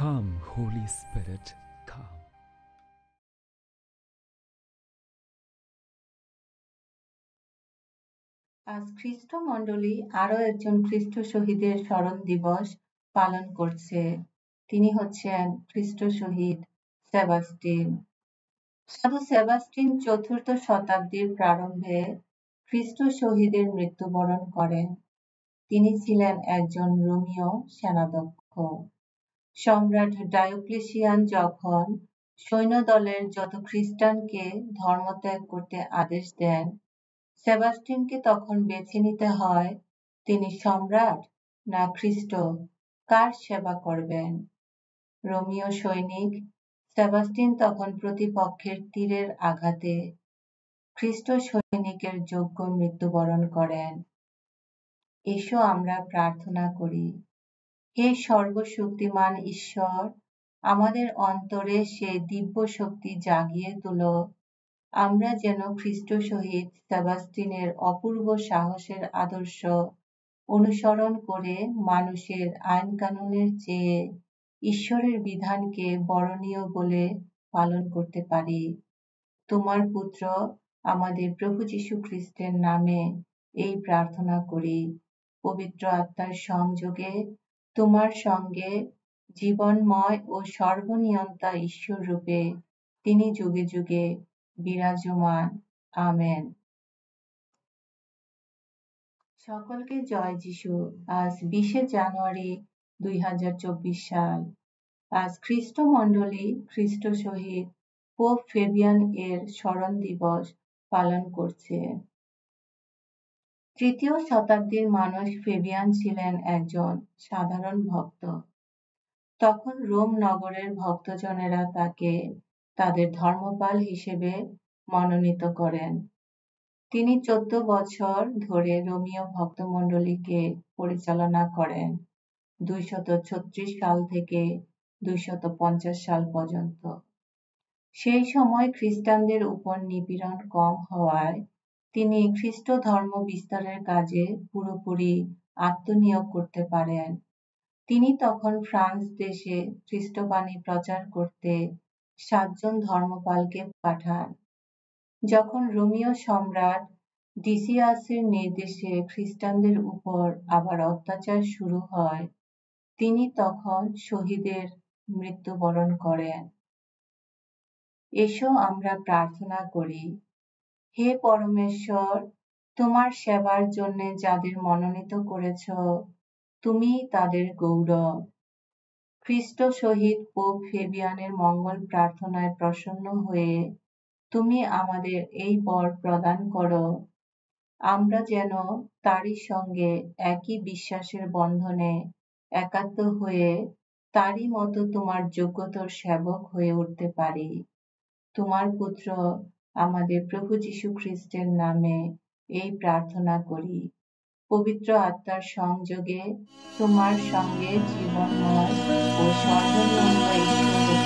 Come, Holy Spirit, come. আজ খ্রিস্ট মণ্ডলী আরো একজন খ্রিস্ট শহীদের স্মরণ দিবস পালন করছে। তিনি হচ্ছেন খ্রিস্ট শহীদ সেবাস্টিন। সাধু সেবাস্টিন চতুর্থ শতাব্দীর প্রারম্ভে খ্রিস্ট শহীদের মৃত্যুবরণ করেন। তিনি ছিলেন একজন রোমীয় সেনাধ্যক্ষ। সম্রাট ডায়োক্লেশিয়ান যখন সৈন্যদলের যত খ্রিস্টানকে ধর্মত্যাগ করতে আদেশ দেন, সেবাস্টিনকে তখন বেছে নিতে হয় তিনি সম্রাট না খ্রিস্ট কার সেবা করবেন। রোমীয় সৈনিক সেবাস্টিন তখন প্রতিপক্ষের তীরের আঘাতে খ্রিস্ট সৈনিকের যোগ্য মৃত্যুবরণ করেন। এসো আমরা প্রার্থনা করি। হে সর্বশক্তিমান ঈশ্বর, আমাদের অন্তরে সেই দিব্য শক্তি জাগিয়ে তোলো, আমরা যেন খ্রিস্ট শহীদ সেবাস্টিনের অপূর্ব সাহসের আদর্শ অনুসরণ করে মানুষের আইন কানুনের চেয়ে ঈশ্বরের বিধানকে বরণীয় বলে পালন করতে পারি। তোমার পুত্র আমাদের প্রভু যীশু খ্রিস্টের নামে এই প্রার্থনা করি। পবিত্র আত্মার সংযোগে তোমার সঙ্গে জীবনময় ও সর্বনিয়ন্তা ঈশ্বর রূপে তিনি যুগে যুগে বিরাজমান। আমেন। সকলকে জয় যিশু। আজ 20শে জানুয়ারি 2024 সাল। আজ খ্রিস্ট মণ্ডলী খ্রিস্ট শহীদ পোপ ফেবিয়ান এর স্মরণ দিবস পালন করছে। তৃতীয় শতাব্দীর মানুষ ফেবিয়ান ছিলেন একজন সাধারণ ভক্ত। তখন রোম নগরের ভক্তজনেরা তাকে তাদের ধর্মপাল হিসেবে মনোনীত করেন। তিনি 14 বছর ধরে রোমীয় ভক্তমণ্ডলীকে পরিচালনা করেন, 236 সাল থেকে 250 সাল পর্যন্ত। সেই সময় খ্রিস্টানদের উপর নিপীড়ন কম হওয়ায় তিনি খ্রিস্ট ধর্ম বিস্তারের কাজে পুরোপুরি আত্মনিয়োগ করতে পারেন। তিনি তখন ফ্রান্স দেশে খ্রিস্টবাণী প্রচার করতে 7 জন ধর্মপালকে পাঠান। যখন রোমীয় সম্রাট ডিসিয়াসের নির্দেশে খ্রিস্টানদের উপর আবার অত্যাচার শুরু হয়, তিনি তখন শহীদের মৃত্যুবরণ করেন। এসো আমরা প্রার্থনা করি। হে পরমেশ্বর, তোমার সেবার জন্য যাদের মনোনীত করেছ, তুমি তাদের গৌরব। খ্রিস্ট শহীদ পোপ ফেবিয়ানের মঙ্গল প্রার্থনায় প্রসন্ন হয়ে তুমি আমাদের এই বর প্রদান করো, আমরা যেন তারই সঙ্গে একই বিশ্বাসের বন্ধনে একাত্ম হয়ে তারই মতো তোমার যোগ্যতর সেবক হয়ে উঠতে পারি। তোমার পুত্র আমাদের প্রভু যীশু খ্রিস্টের নামে এই প্রার্থনা করি। পবিত্র আত্মার সংযোগে তোমার সঙ্গে জীবনময় ও সর্বনিয়ন্তা ঈশ্বর